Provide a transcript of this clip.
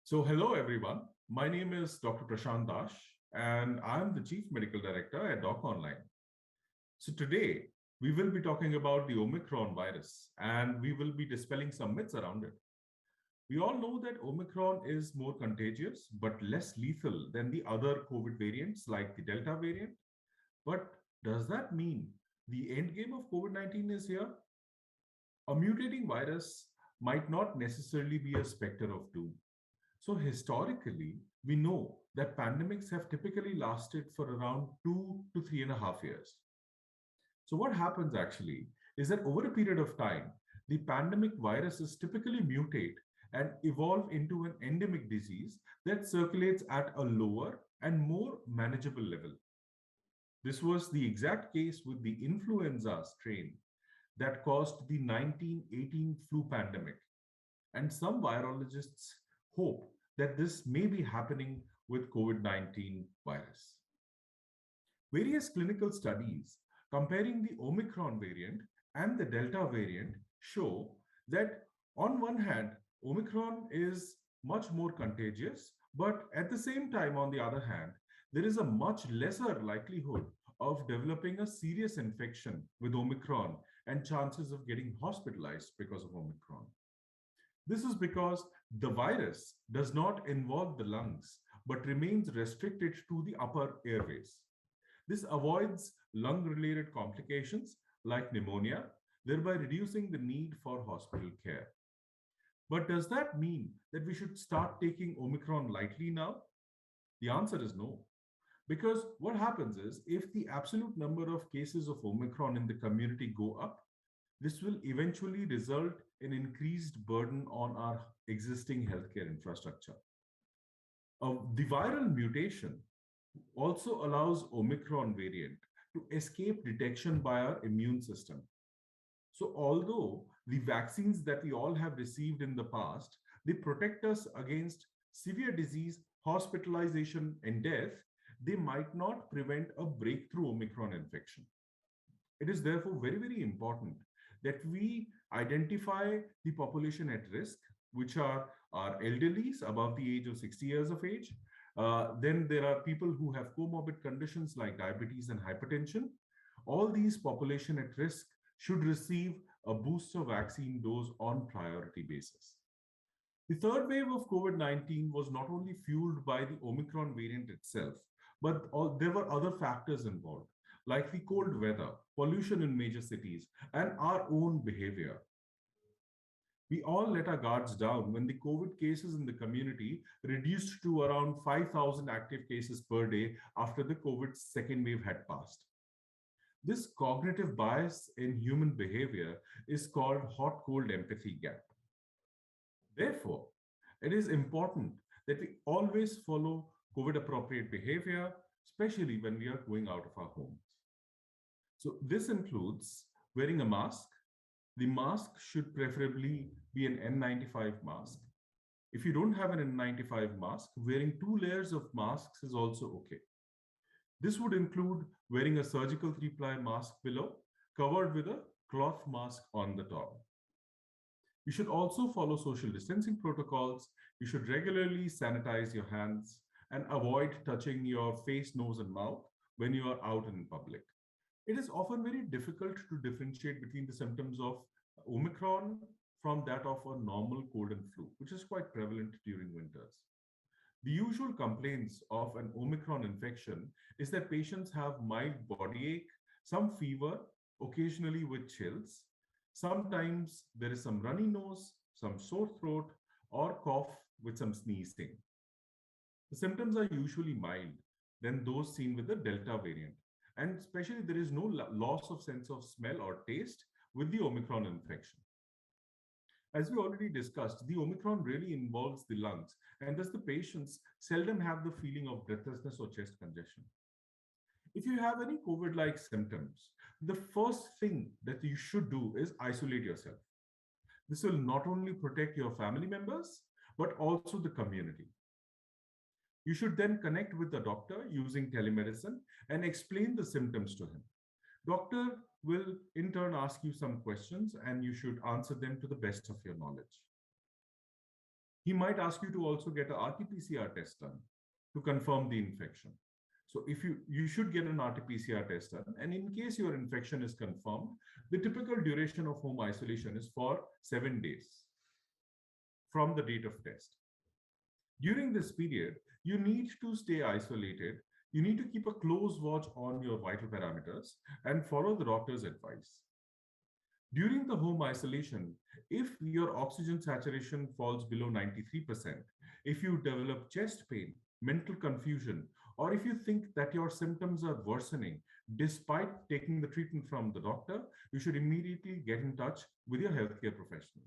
So, hello everyone. My name is Dr. Prashant Dash, and I'm the Chief Medical Director at DocOnline. So, today we will be talking about the Omicron virus and we will be dispelling some myths around it. We all know that Omicron is more contagious but less lethal than the other COVID variants like the Delta variant. But does that mean the end game of COVID 19 is here? A mutating virus might not necessarily be a specter of doom. So historically, we know that pandemics have typically lasted for around 2 to 3.5 years. So what happens actually is that over a period of time, the pandemic viruses typically mutate and evolve into an endemic disease that circulates at a lower and more manageable level. This was the exact case with the influenza strain that caused the 1918 flu pandemic. And some virologists hope that this may be happening with COVID 19 virus. Various clinical studies comparing the Omicron variant and the Delta variant show that, on one hand, Omicron is much more contagious, but at the same time, on the other hand, there is a much lesser likelihood of developing a serious infection with Omicron and chances of getting hospitalized because of Omicron. This is because the virus does not involve the lungs but remains restricted to the upper airways. This avoids lung related complications like pneumonia, thereby reducing the need for hospital care. But does that mean that we should start taking Omicron lightly now? The answer is no. Because what happens is if the absolute number of cases of Omicron in the community go up, this will eventually result in increased burden on our existing healthcare infrastructure. The viral mutation also allows Omicron variant to escape detection by our immune system. So although the vaccines that we all have received in the past, they protect us against severe disease, hospitalization, and death, they might not prevent a breakthrough Omicron infection. It is therefore very, very important that we identify the population at risk, which are our elderlies above the age of 60 years of age. Then there are people who have comorbid conditions like diabetes and hypertension. All these population at risk should receive a booster vaccine dose on priority basis. The third wave of COVID 19 was not only fueled by the Omicron variant itself, but there were other factors involved, like the cold weather, pollution in major cities, and our own behavior. We all let our guards down when the COVID cases in the community reduced to around 5,000 active cases per day after the COVID second wave had passed. This cognitive bias in human behavior is called hot cold empathy gap. Therefore, it is important that we always follow COVID appropriate behavior, especially when we are going out of our homes. So, this includes wearing a mask. The mask should preferably be an N95 mask. If you don't have an N95 mask, wearing two layers of masks is also okay. This would include wearing a surgical three-ply mask below, covered with a cloth mask on the top. You should also follow social distancing protocols. You should regularly sanitize your hands and avoid touching your face, nose, and mouth when you are out in public. It is often very difficult to differentiate between the symptoms of Omicron from that of a normal cold and flu, which is quite prevalent during winters. The usual complaints of an Omicron infection is that patients have mild body ache, some fever, occasionally with chills. Sometimes there is some runny nose, some sore throat, or cough with some sneezing. The symptoms are usually mild than those seen with the Delta variant. And especially, there is no loss of sense of smell or taste with the Omicron infection. As we already discussed, the Omicron really involves the lungs, and thus the patients seldom have the feeling of breathlessness or chest congestion. If you have any COVID like symptoms, the first thing that you should do is isolate yourself. This will not only protect your family members, but also the community. You should then connect with the doctor using telemedicine and explain the symptoms to him. Doctor will in turn ask you some questions and you should answer them to the best of your knowledge. He might ask you to also get a RT-PCR test done to confirm the infection. So if you should get an RT-PCR test done, and in case your infection is confirmed, the typical duration of home isolation is for 7 days from the date of test. During this period, you need to stay isolated. You need to keep a close watch on your vital parameters and follow the doctor's advice. During the home isolation, if your oxygen saturation falls below 93%, if you develop chest pain, mental confusion, or if you think that your symptoms are worsening despite taking the treatment from the doctor, you should immediately get in touch with your healthcare professional.